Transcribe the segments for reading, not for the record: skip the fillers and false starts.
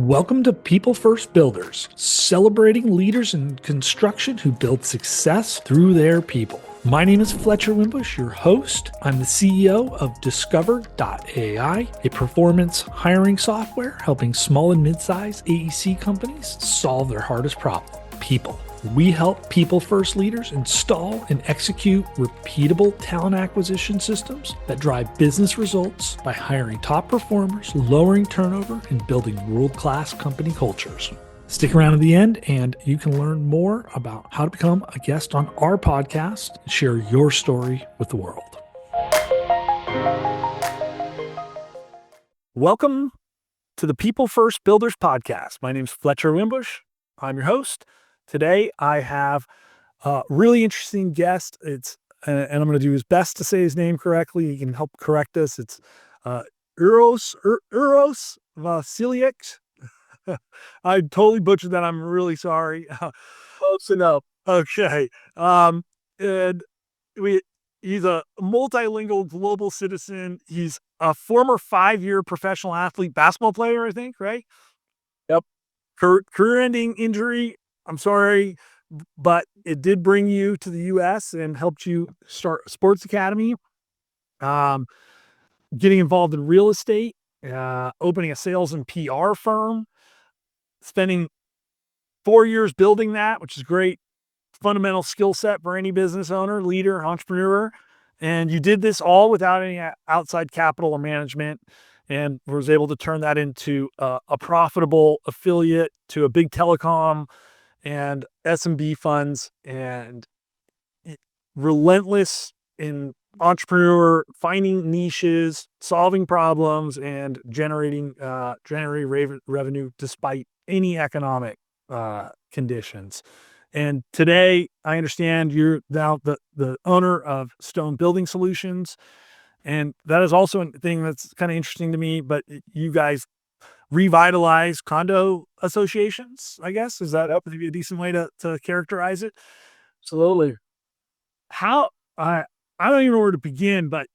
Welcome to People First Builders, celebrating leaders in construction who build success through their people. My name is Fletcher Wimbush, your host. I'm the CEO of Discover.ai, a performance hiring software helping small and mid-sized AEC companies solve their hardest problem, people. We help people first leaders install and execute repeatable talent acquisition systems that drive business results by hiring top performers, lowering turnover, and building world-class company cultures. Stick around to the end and you can learn more about how to become a guest on our podcast and share your story with the world. Welcome to the People First Builders podcast. My name is Fletcher Wimbush. I'm your host. Today, I have a really interesting guest. And I'm going to do his best to say his name correctly. He can help correct us. It's Uros Vasiljevic. I totally butchered that. I'm really sorry. Close enough. Okay. He's a multilingual global citizen. He's a former 5-year professional athlete, basketball player, I think, right? Yep. Career-ending injury. I'm sorry, but it did bring you to the U.S. and helped you start a sports academy, getting involved in real estate, opening a sales and PR firm, spending 4 years building that, which is great, fundamental skill set for any business owner, leader, entrepreneur. And you did this all without any outside capital or management, and was able to turn that into a profitable affiliate to a big telecom and SMB funds, and relentless in entrepreneur, finding niches, solving problems, and generating revenue despite any economic conditions. And today, I understand you're now the owner of Stone Building Solutions, and that is also a thing that's kind of interesting to me. But you guys revitalize condo associations, I guess. Is that a decent way to characterize it? Absolutely. How, I don't even know where to begin, but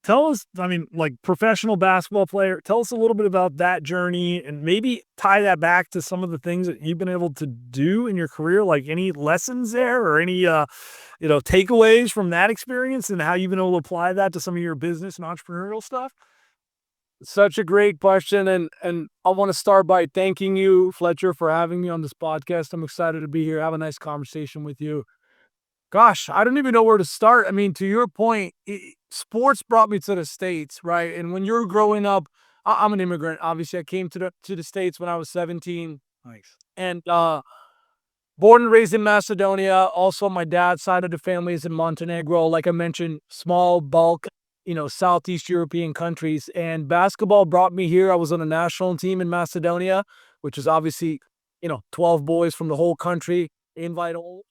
tell us, like professional basketball player, tell us a little bit about that journey and maybe tie that back to some of the things that you've been able to do in your career, like any lessons there or any, takeaways from that experience and how you've been able to apply that to some of your business and entrepreneurial stuff. Such a great question. And I want to start by thanking you, Fletcher, for having me on this podcast. I'm excited to be here, have a nice conversation with you. Gosh, I don't even know where to start. To your point, sports brought me to the States, right? And when you're growing up, I'm an immigrant. Obviously, I came to the States when I was 17. Nice. And born and raised in Macedonia. Also, my dad's side of the family is in Montenegro. Like I mentioned, small bulk, Southeast European countries. And basketball brought me here. I was on a national team in Macedonia, which is obviously, 12 boys from the whole country. Invite all.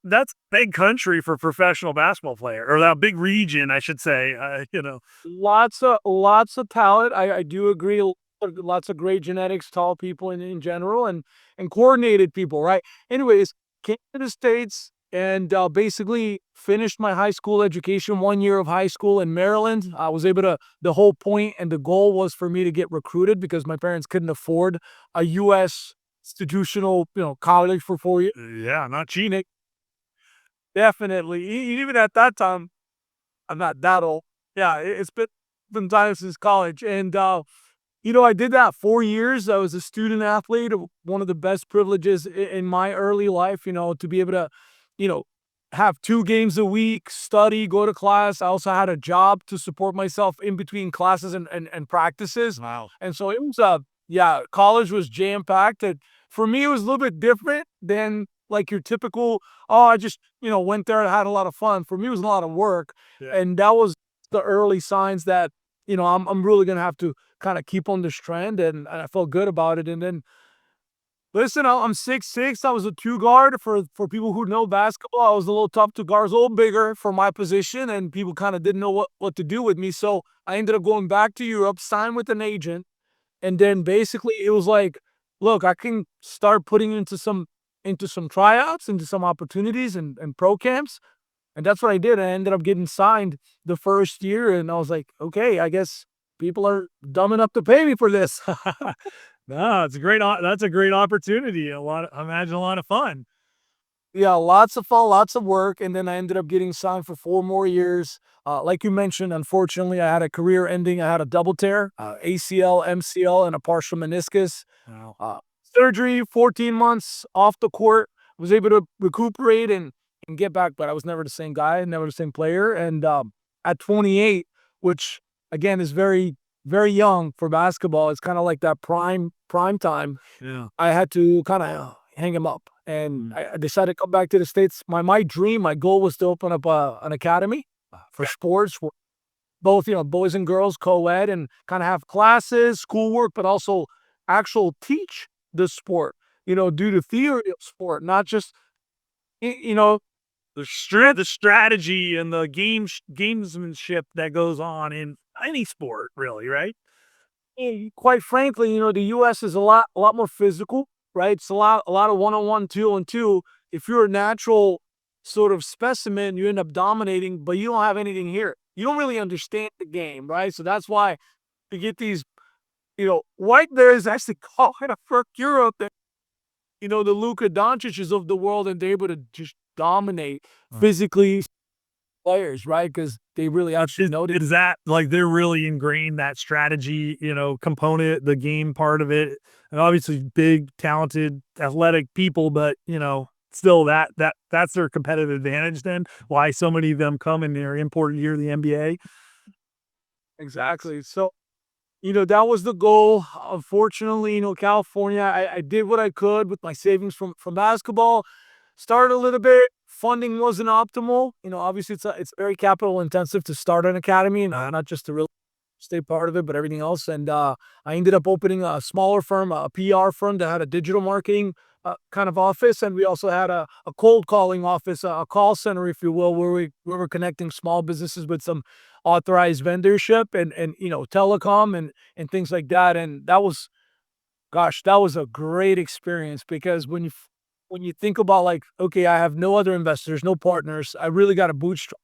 That's big country for professional basketball player, or that big region, I should say. Lots of talent. I do agree. Lots of great genetics, tall people in general, and coordinated people, right? Anyways, came to the States and basically finished my high school education, 1 year of high school in Maryland. I was able to, the whole point and the goal was for me to get recruited because my parents couldn't afford a U.S. institutional, college for 4 years. Yeah, not cheating. Definitely. Even at that time, I'm not that old. Yeah, it's been time since college. And, I did that 4 years. I was a student athlete, one of the best privileges in my early life, to be able to, have 2 games a week, study, go to class. I also had a job to support myself in between classes and practices. Wow. And so it was, college was jam-packed. And for me, it was a little bit different than like your typical, I just, went there and had a lot of fun. For me, it was a lot of work. Yeah. And that was the early signs that, I'm really going to have to kind of keep on this trend. And I felt good about it. And then, listen, I'm 6'6". I was a 2 guard for people who know basketball. I was a little tough 2 guards, a little bigger for my position. And people kind of didn't know what to do with me. So I ended up going back to Europe, signed with an agent. And then basically it was like, look, I can start putting into some tryouts, into some opportunities and pro camps. And that's what I did. I ended up getting signed the first year. And I was like, okay, I guess people are dumb enough to pay me for this. No, it's a great that's a great opportunity. I imagine a lot of fun. Yeah, lots of fun, lots of work, and then I ended up getting signed for 4 more years. Like you mentioned, unfortunately, I had a career ending. I had a double tear, ACL, MCL, and a partial meniscus. Wow. Uh, Surgery, 14 months off the court. Was able to recuperate and get back, but I was never the same guy, never the same player. And at 28, which again is very, very young for basketball, it's kind of like that prime time. Yeah. I had to kind of hang him up, and Mm. I decided to come back to the States. My dream, my goal was to open up an academy for sports, for both, boys and girls, co-ed, and kind of have classes, schoolwork, but also actual teach the sport, do the theory of sport, not just, y- you know, The strategy and the gamesmanship that goes on in any sport, really, right? quite frankly, the U.S. is a lot more physical, right? It's a lot of one-on-one, two-on-two. If you're a natural sort of specimen, you end up dominating, but you don't have anything here. You don't really understand the game, right? So that's why you get these, white there is actually called a Kirk Europe that, the Luka Doncic's of the world, and they're able to just dominate physically players, right? Because they really actually know it. Is that like they're really ingrained that strategy, component, the game part of it, and obviously big, talented, athletic people, but still that's their competitive advantage. Then why so many of them come and they're imported here to the NBA. Exactly. So, that was the goal. Unfortunately, California, I did what I could with my savings from basketball. Started a little bit. Funding wasn't optimal. Obviously it's very capital intensive to start an academy, and not just the real estate part of it, but everything else. And I ended up opening a smaller firm, a PR firm that had a digital marketing kind of office, and we also had a cold calling office, a call center, if you will, where we were connecting small businesses with some authorized vendorship and telecom and things like that. And that was, gosh, that was a great experience, because when you think about, like, okay, I have no other investors, no partners, I really got to bootstrap,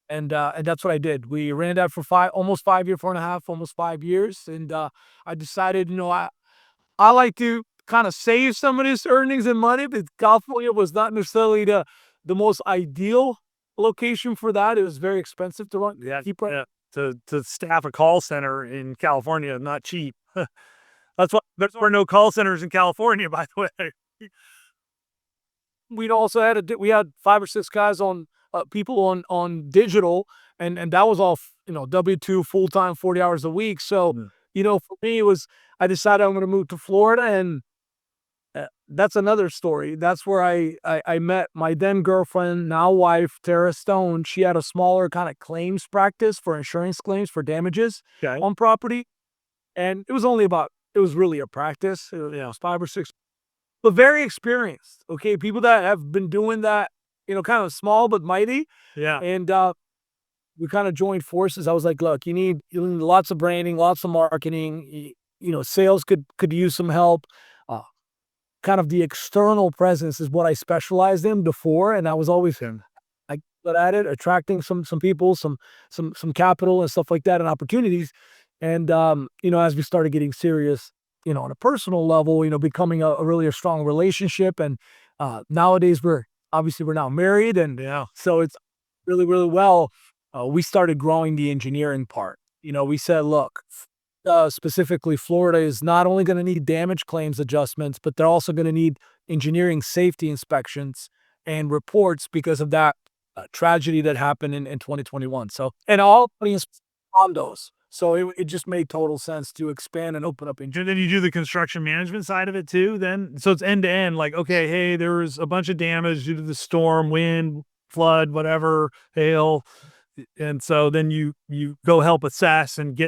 and that's what I did. We ran that for almost 5 years, 4.5, almost 5 years, and I decided, I like to kind of save some of this earnings and money, but California was not necessarily the most ideal location for that. It was very expensive to run. Yeah, yeah. To staff a call center in California, not cheap. That's why there's were no call centers in California, by the way. We also we had 5 or 6 guys on people on digital, and that was all W-2 full time, 40 hours a week. So Mm. for me, it was, I decided I'm going to move to Florida, and that's another story. That's where I met my then girlfriend, now wife, Tara Stone. She had a smaller kind of claims practice for insurance claims for damages Okay. on property, and it was really a practice. It was 5 or 6, but very experienced. Okay, people that have been doing that, kind of small but mighty, Yeah. and we kind of joined forces. I was like, look, you need lots of branding, lots of marketing. Sales could use some help. Uh, Kind of the external presence is what I specialized in before, and I was always I good at it, attracting some people, some capital and stuff like that, and opportunities. And as we started getting serious, on a personal level, becoming a really a strong relationship, and nowadays we're now married, and Yeah. so it's really, really well. We started growing the engineering part. We said, look, specifically Florida is not only going to need damage claims adjustments, but they're also going to need engineering safety inspections and reports because of that tragedy that happened in 2021. So, and all companies on those. So it just made total sense to expand and open up And then you do the construction management side of it too, then? So it's end to end, like, okay, hey, there was a bunch of damage due to the storm, wind, flood, whatever, hail. And so then you go help assess and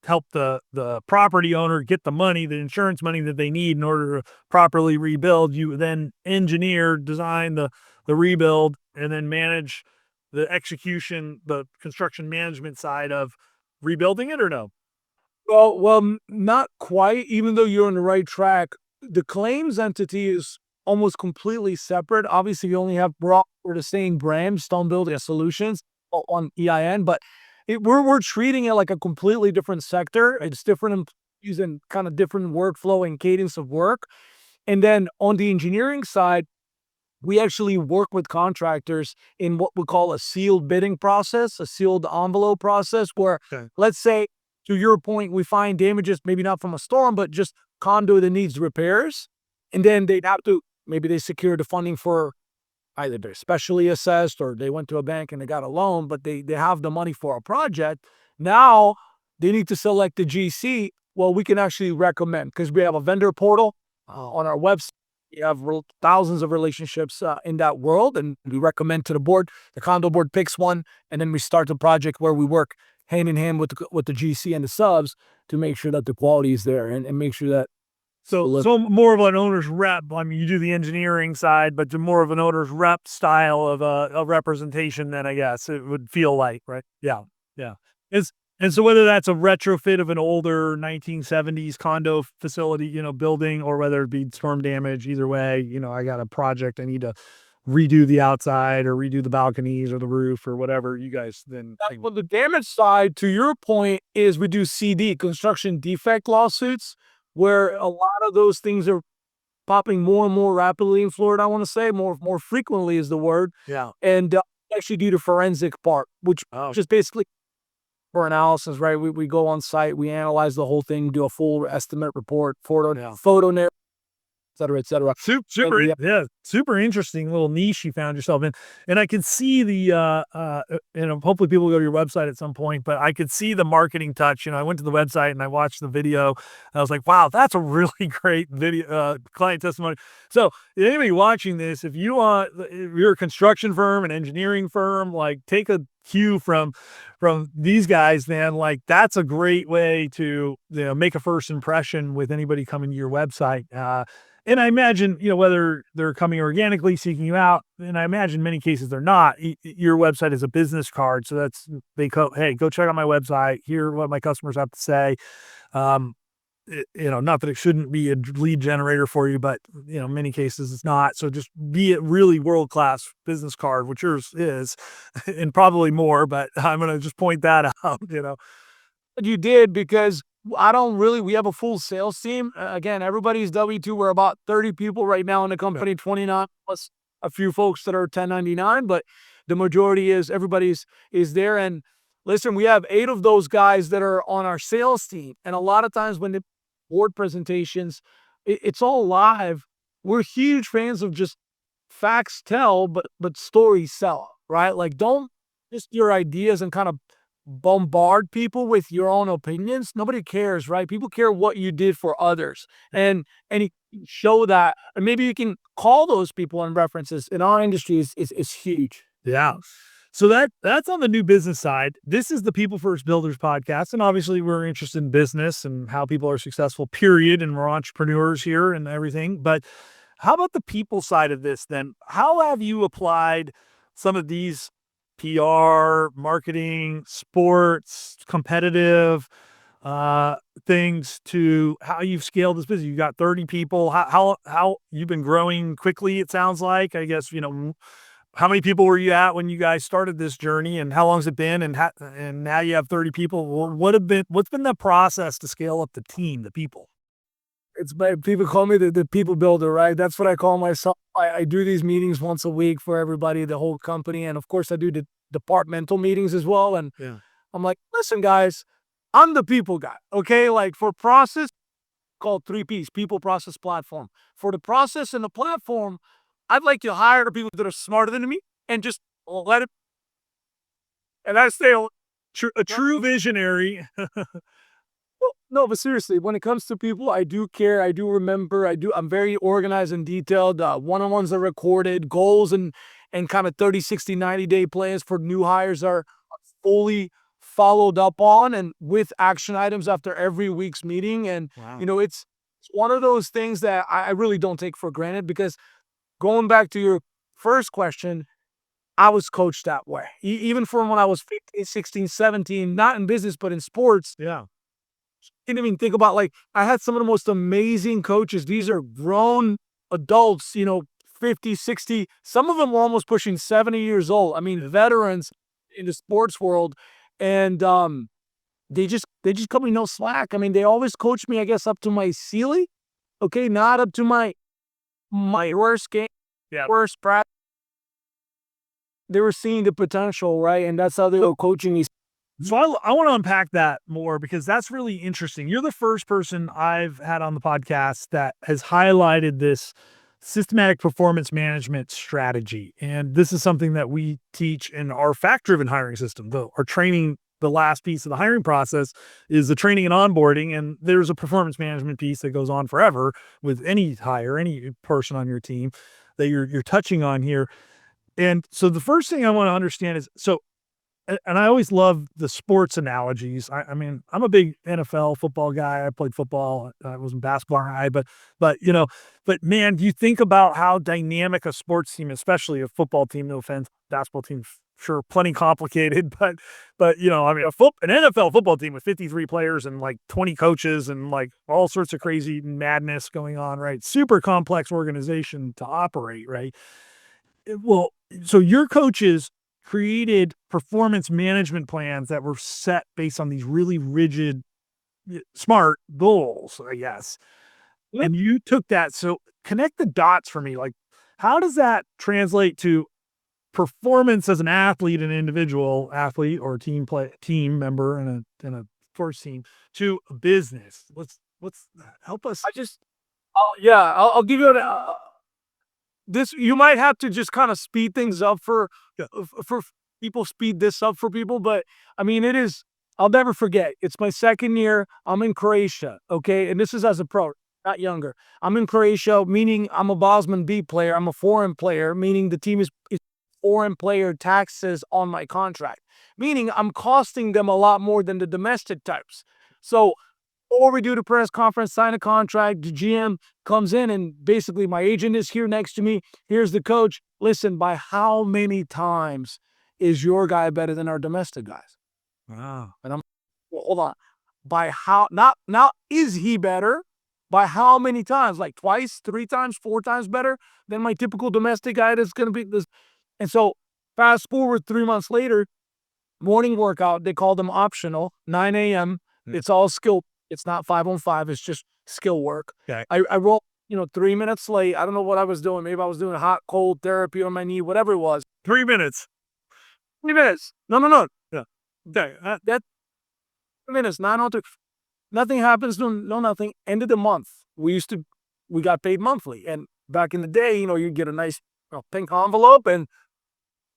help the property owner get the money, the insurance money that they need in order to properly rebuild. You then engineer, design the rebuild, and then manage the execution, the construction management side of rebuilding it, or no? Not quite. Even though you're on the right track, the claims entity is almost completely separate. Obviously, you only have we're the same brand, Stone Building Solutions, on EIN, but we're treating it like a completely different sector. It's different using kind of different workflow and cadence of work. And then on the engineering side, we actually work with contractors in what we call a sealed bidding process, a sealed envelope process, where, Okay. let's say, to your point, we find damages, maybe not from a storm, but just conduit that needs repairs. And then they'd have to, maybe they secured the funding for either they're specially assessed or they went to a bank and they got a loan, but they have the money for a project. Now they need to select the GC. Well, we can actually recommend, because we have a vendor portal on our website. We have thousands of relationships in that world, and we recommend to the board. The condo board picks one, and then we start the project where we work hand in hand with the GC and the subs to make sure that the quality is there and make sure that. So more of an owner's rep. I mean, you do the engineering side, but more of an owner's rep style of a representation than I guess it would feel like, right? Yeah, yeah. And so whether that's a retrofit of an older 1970s condo facility, building, or whether it be storm damage, either way, I got a project I need to redo the outside or redo the balconies or the roof or whatever you guys then. Well, the damage side, to your point, is we do CD, construction defect lawsuits, where a lot of those things are popping more and more rapidly in Florida. I want to say more frequently is the word. Yeah. And actually do the forensic part, which Oh, just basically for analysis, right? We go on site, we analyze the whole thing, do a full estimate report, photo narrative, et cetera. super, Yeah. yeah, super interesting little niche you found yourself in. And I could see hopefully people will go to your website at some point, but I could see the marketing touch. I went to the website and I watched the video. I was like, wow, that's a really great video, client testimony. So anybody watching this, if you're a construction firm, an engineering firm, like take a cue from these guys, then like that's a great way to make a first impression with anybody coming to your website. And I imagine, whether they're coming organically, seeking you out, and I imagine in many cases they're not. Your website is a business card, so hey, go check out my website, hear what my customers have to say. Not that it shouldn't be a lead generator for you, but in many cases it's not. So just be a really world-class business card, which yours is, and probably more, but I'm going to just point that out. You did, because we have a full sales team. Again, everybody's W-2. We're about 30 people right now in the company, 29 plus a few folks that are 1099, but the majority everybody's there. And listen, we have 8 of those guys that are on our sales team. And a lot of times when the board presentations, it's all live. We're huge fans of just facts tell, but stories sell, right? Like, don't just your ideas and kind of bombard people with your own opinions. Nobody cares, right? People care what you did for others, and you show that, and maybe you can call those people and references in our industry is huge. Yeah. So that's on the new business side. This is the People First Builders podcast. And obviously we're interested in business and how people are successful, period. And we're entrepreneurs here and everything. But how about the people side of this then? How have you applied some of these PR, marketing, sports, competitive things to how you've scaled this business? You got 30 people. How you've been growing quickly, it sounds like. I guess, how many people were you at when you guys started this journey, and how long's it been? And now you have 30 people. What's been the process to scale up the team, the people? People call me the people builder, right? That's what I call myself. I do these meetings once a week for everybody, the whole company. And of course I do the departmental meetings as well. And I'm like, listen, guys, I'm the people guy. Okay. Like for process, called 3Ps, people, process, platform. For the process and the platform, I'd like to hire the people that are smarter than me and just let it. And I say a true visionary. Well, no, but seriously, when it comes to people, I do care. I do remember. I'm very organized and detailed. One-on-ones are recorded. Goals and kind of 30, 60, 90-day plans for new hires are fully followed up on, and with action items after every week's meeting. And, wow. It's one of those things that I really don't take for granted, because going back to your first question, I was coached that way. Even from when I was 15, 16, 17, not in business, but in sports. Yeah. Didn't even think about, like, I had some of the most amazing coaches. These are grown adults, 50, 60. Some of them were almost pushing 70 years old. I mean, veterans in the sports world. And they just they just cut me no slack. I mean, they always coach me, I guess, up to my ceiling. Okay, not up to my worst game, worst practice. They were seeing the potential, right? And that's how they were coaching me. So I want to unpack that more because that's really interesting. You're the first person I've had on the podcast that has highlighted this systematic performance management strategy. And this is something that we teach in our fact-driven hiring system. Our training, the last piece of the hiring process is the training and onboarding. And there's a performance management piece that goes on forever with any hire, any person on your team that you're touching on here. And so the first thing I want to understand is, and I always love the sports analogies. I mean, I'm a big NFL football guy. I played football. I wasn't basketball guy, but man, you think about how dynamic a sports team, especially a football team, no offense, basketball team, sure, plenty complicated, but I mean, an NFL football team with 53 players and like 20 coaches and like all sorts of crazy madness going on, right? Super complex organization to operate, right? Well, so your coaches created performance management plans that were set based on these really rigid, smart goals, I guess. And you took that. So connect the dots for me. Like, how does that translate to performance as an athlete, an individual athlete or team member in a sports team to a business? Let's help us. I'll give you this. You might have to just kind of speed things up for people, speed this up for people. But I mean, I'll never forget. It's my second year. I'm in Croatia. Okay. And this is as a pro, not younger. I'm in Croatia, meaning I'm a Bosman B player. I'm a foreign player, meaning the team is foreign player taxes on my contract, meaning I'm costing them a lot more than the domestic types. So before we do the press conference, sign a contract, the GM comes in and basically my agent is here next to me. Here's the coach. Listen, by how many times is your guy better than our domestic guys? Wow. And I'm, well, hold on. By how, not is he better? By how many times? Like twice, 3 times, 4 times better than my typical domestic guy that's going to be this. And so fast forward 3 months later, morning workout, they call them optional, 9 a.m. It's all skill. It's not 5-on-5. It's just skill work. Okay. I rolled, 3 minutes late. I don't know what I was doing. Maybe I was doing hot, cold therapy on my knee, whatever it was. 3 minutes. 3 minutes. No. Yeah. Okay. That 3 minutes, 9-on-3. Nothing happens, no nothing. End of the month. We got paid monthly. And back in the day, you get a nice pink envelope and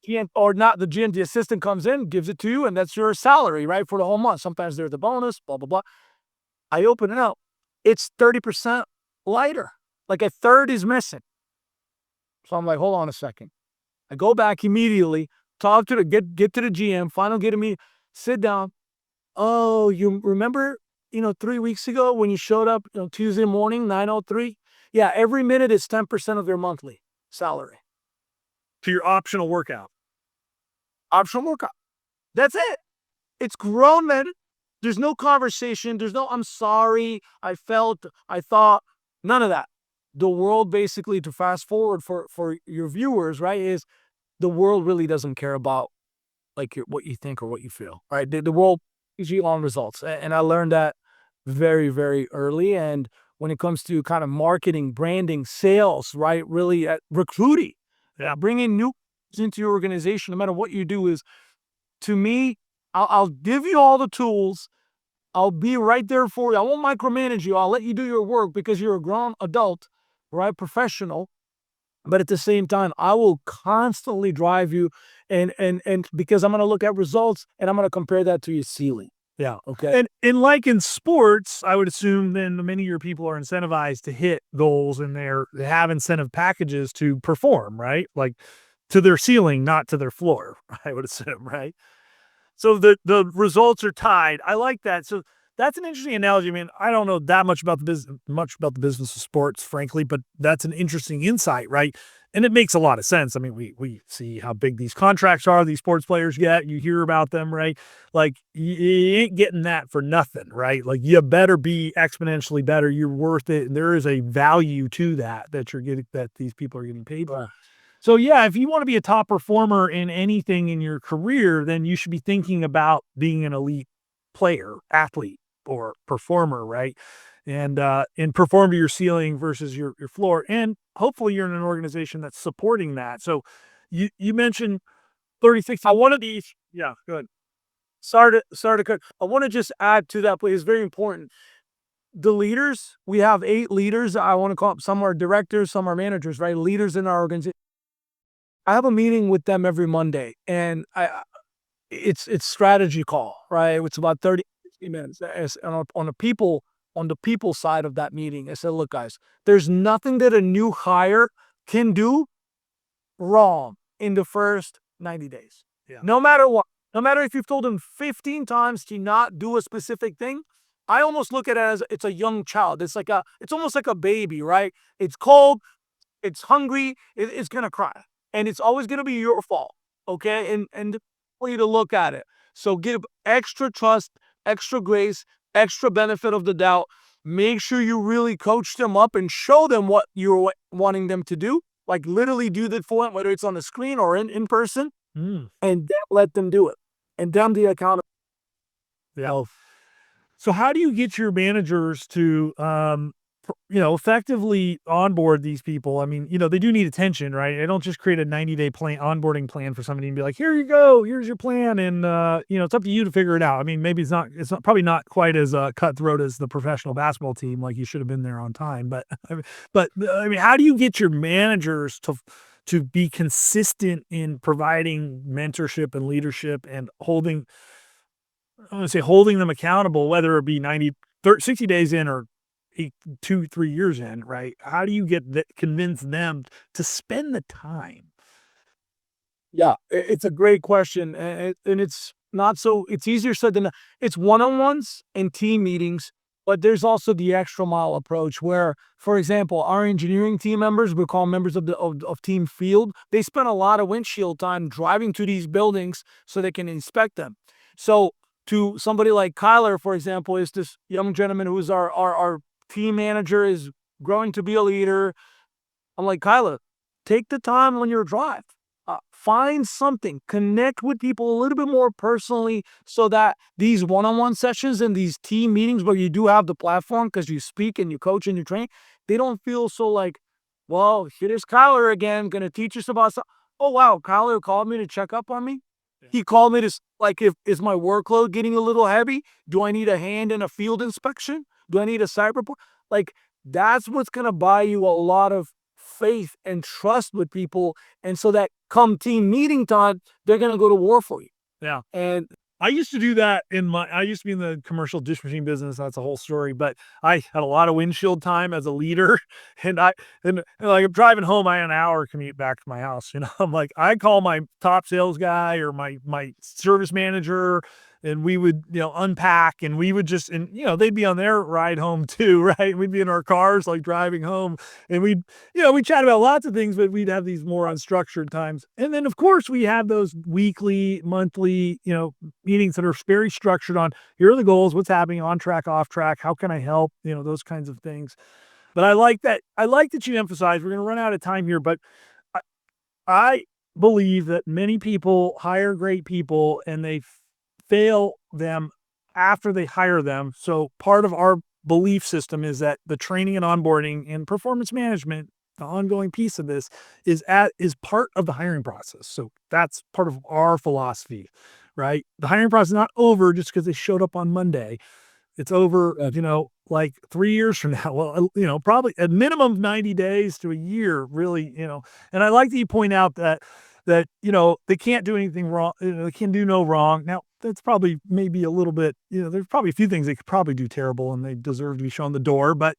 the assistant comes in, gives it to you, and that's your salary, right? For the whole month. Sometimes there's the bonus, blah, blah, blah. I open it up. It's 30% lighter. Like a third is missing. So I'm like, hold on a second. I go back immediately, talk to get to the GM, final get a meeting, sit down. Oh, you remember, 3 weeks ago when you showed up Tuesday morning, 9:03? Yeah, every minute is 10% of your monthly salary. To your optional workout. Optional workout. That's it. It's grown men. There's no conversation. There's no, I'm sorry, I thought, none of that. The world basically, to fast forward for your viewers, right, is the world really doesn't care about like what you think or what you feel, right? The world is you on results. And I learned that very, very early. And when it comes to kind of marketing, branding, sales, right, really recruiting, bringing new into your organization, no matter what you do, is, to me, I'll give you all the tools. I'll be right there for you. I won't micromanage you. I'll let you do your work because you're a grown adult, right? Professional. But at the same time, I will constantly drive you and because I'm going to look at results and I'm going to compare that to your ceiling. Yeah. Okay. And like in sports, I would assume then many of your people are incentivized to hit goals and they have incentive packages to perform, right? Like to their ceiling, not to their floor, I would assume, right? So the results are tied. I like that. So that's an interesting analogy. I mean, I don't know that much about the business of sports, frankly, but that's an interesting insight, right? And it makes a lot of sense. I mean, we see how big these contracts are these sports players get. You hear about them, right? Like you ain't getting that for nothing, right? Like you better be exponentially better. You're worth it. And there is a value to that you're getting, that these people are getting paid for. So yeah, if you want to be a top performer in anything in your career, then you should be thinking about being an elite player, athlete, or performer, right? And perform to your ceiling versus your floor. And hopefully you're in an organization that's supporting that. So you mentioned 36. I wanted these. Yeah, good. Sorry to cut. I want to just add to that, please. It's very important. The leaders, we have 8 leaders. I want to call them, some are directors, some are managers, right? Leaders in our organization. I have a meeting with them every Monday, and it's strategy call, right? It's about 30, 60 minutes. On the people side of that meeting, I said, look, guys, there's nothing that a new hire can do wrong in the first 90 days. Yeah. No matter what. No matter if you've told them 15 times to not do a specific thing, I almost look at it as it's a young child. It's almost like a baby, right? It's cold, it's hungry, it's gonna cry. And it's always gonna be your fault. Okay? And the way to look at it. So give extra trust, extra grace, extra benefit of the doubt. Make sure you really coach them up and show them what you're wanting them to do. Like literally do that for them, whether it's on the screen or in person, Mm. and then let them do it. And then the account. Yeah. So how do you get your managers to, effectively onboard these people? I mean, they do need attention, right? They don't just create a 90-day plan, onboarding plan for somebody and be like, here you go, here's your plan. And, it's up to you to figure it out. I mean, maybe it's not probably not quite as cutthroat as the professional basketball team. Like you should have been there on time. But, I mean, how do you get your managers to be consistent in providing mentorship and leadership and I want to say holding them accountable, whether it be 60 days in or 2, 3 years in, right? How do you convince them to spend the time? Yeah, it's a great question, and it's not so. It's easier said than done. It's one-on-ones and team meetings, but there's also the extra mile approach where, for example, our engineering team members, we call members of team field. They spend a lot of windshield time driving to these buildings so they can inspect them. So to somebody like Kyler, for example, is this young gentleman who's our team manager, is growing to be a leader. I'm like, Kyla, take the time on your drive. Find something, connect with people a little bit more personally so that these one-on-one sessions and these team meetings where you do have the platform because you speak and you coach and you train, they don't feel so like, well, here's Kyler again, going to teach us about something. Oh, wow, Kyler called me to check up on me. He called me to, like, is my workload getting a little heavy? Do I need a hand in a field inspection? Do I need a site report? Like, that's what's going to buy you a lot of faith and trust with people. And so that come team meeting time, they're going to go to war for you. Yeah. And I used to do that I used to be in the commercial dish machine business. That's a whole story, but I had a lot of windshield time as a leader and like I'm driving home, I had an hour commute back to my house. I'm like, I call my top sales guy or my service manager and we would, unpack and we would just, and, they'd be on their ride home too. Right. We'd be in our cars, like driving home and we chat about lots of things, but we'd have these more unstructured times. And then of course we have those weekly, monthly, meetings that are very structured on here are the goals, what's happening on track, off track, how can I help, those kinds of things. But I like that you emphasize, we're going to run out of time here, but I, I believe that many people hire great people and they fail them after they hire them. So part of our belief system is that the training and onboarding and performance management, the ongoing piece of this is part of the hiring process. So that's part of our philosophy, right? The hiring process is not over just because they showed up on Monday. It's over, like 3 years from now. Well, probably at minimum 90 days to a year, really, and I like that you point out that, they can't do anything wrong. They can do no wrong. Now, that's probably maybe a little bit, there's probably a few things they could probably do terrible and they deserve to be shown the door. But,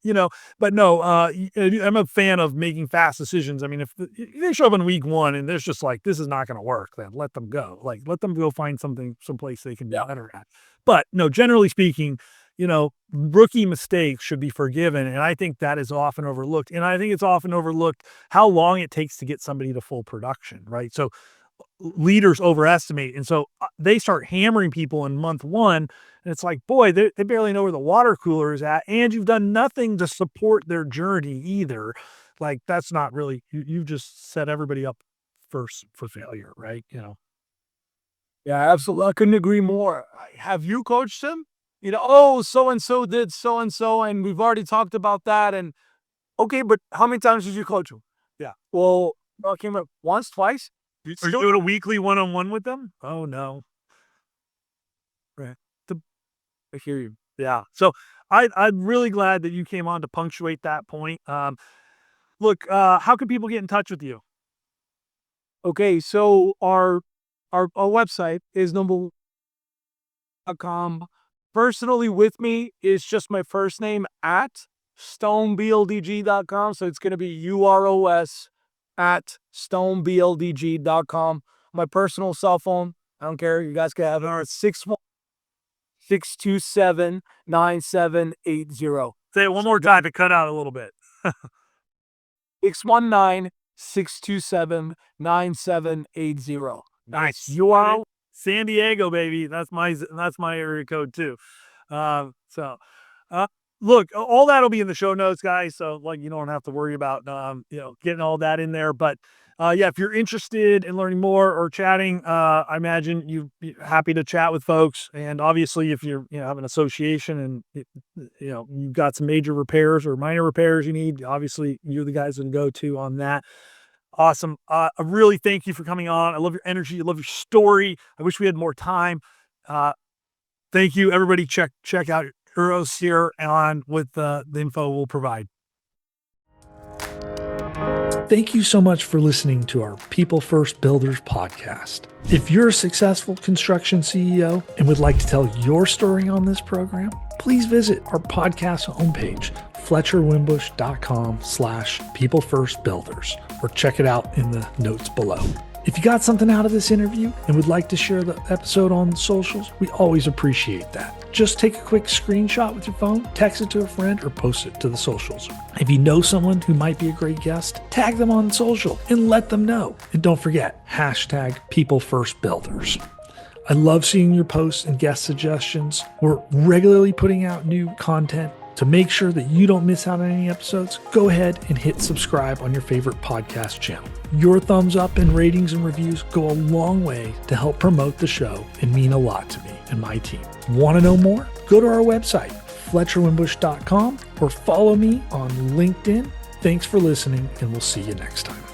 but no, I'm a fan of making fast decisions. I mean, if they show up in week 1 and there's just like, this is not going to work, then let them go. Like, let them go find someplace they can be better at. But no, generally speaking, rookie mistakes should be forgiven. And I think that is often overlooked. And I think it's often overlooked how long it takes to get somebody to full production, right? So leaders overestimate. And so they start hammering people in month 1. And it's like, boy, they barely know where the water cooler is at. And you've done nothing to support their journey either. Like, that's not really, you've just set everybody up first for failure, right? Yeah, absolutely. I couldn't agree more. Have you coached him? Oh, so and so did so and so, and we've already talked about that. And okay, but how many times did you coach him? Yeah. Well, I came up once, twice. Are you Still, doing a weekly one-on-one with them? Oh no. right. I hear you. Yeah. So I'm really glad that you came on to punctuate that point. Look, how can people get in touch with you? Okay, so our website is number.com. Personally, with me is just my first name at stonebldg.com. So it's going to be UROS at stonebldg.com. My personal cell phone, I don't care. You guys can have it. It's 617-9780. Say it one more time. It cut out a little bit. 619-627-9780. Nice. You are San Diego, baby. That's my area code too. So, uh, look, all that'll be in the show notes, guys. So, like, you don't have to worry about getting all that in there. But yeah, if you're interested in learning more or chatting, I imagine you'd be happy to chat with folks. And obviously, if you're have an association and you've got some major repairs or minor repairs you need, obviously you're the guys to go to on that. Awesome. I really thank you for coming on. I love your energy. I love your story. I wish we had more time. Thank you, everybody. Check out Uros here on with the info we'll provide. Thank you so much for listening to our People First Builders podcast. If you're a successful construction CEO and would like to tell your story on this program, please visit our podcast homepage, FletcherWimbush.com/peoplefirstbuilders, or check it out in the notes below. If you got something out of this interview and would like to share the episode on socials, we always appreciate that. Just take a quick screenshot with your phone, text it to a friend, or post it to the socials. If you know someone who might be a great guest, tag them on social and let them know. And don't forget, #PeopleFirstBuilders. I love seeing your posts and guest suggestions. We're regularly putting out new content. To make sure that you don't miss out on any episodes, go ahead and hit subscribe on your favorite podcast channel. Your thumbs up and ratings and reviews go a long way to help promote the show and mean a lot to me and my team. Want to know more? Go to our website, FletcherWimbush.com, or follow me on LinkedIn. Thanks for listening, and we'll see you next time.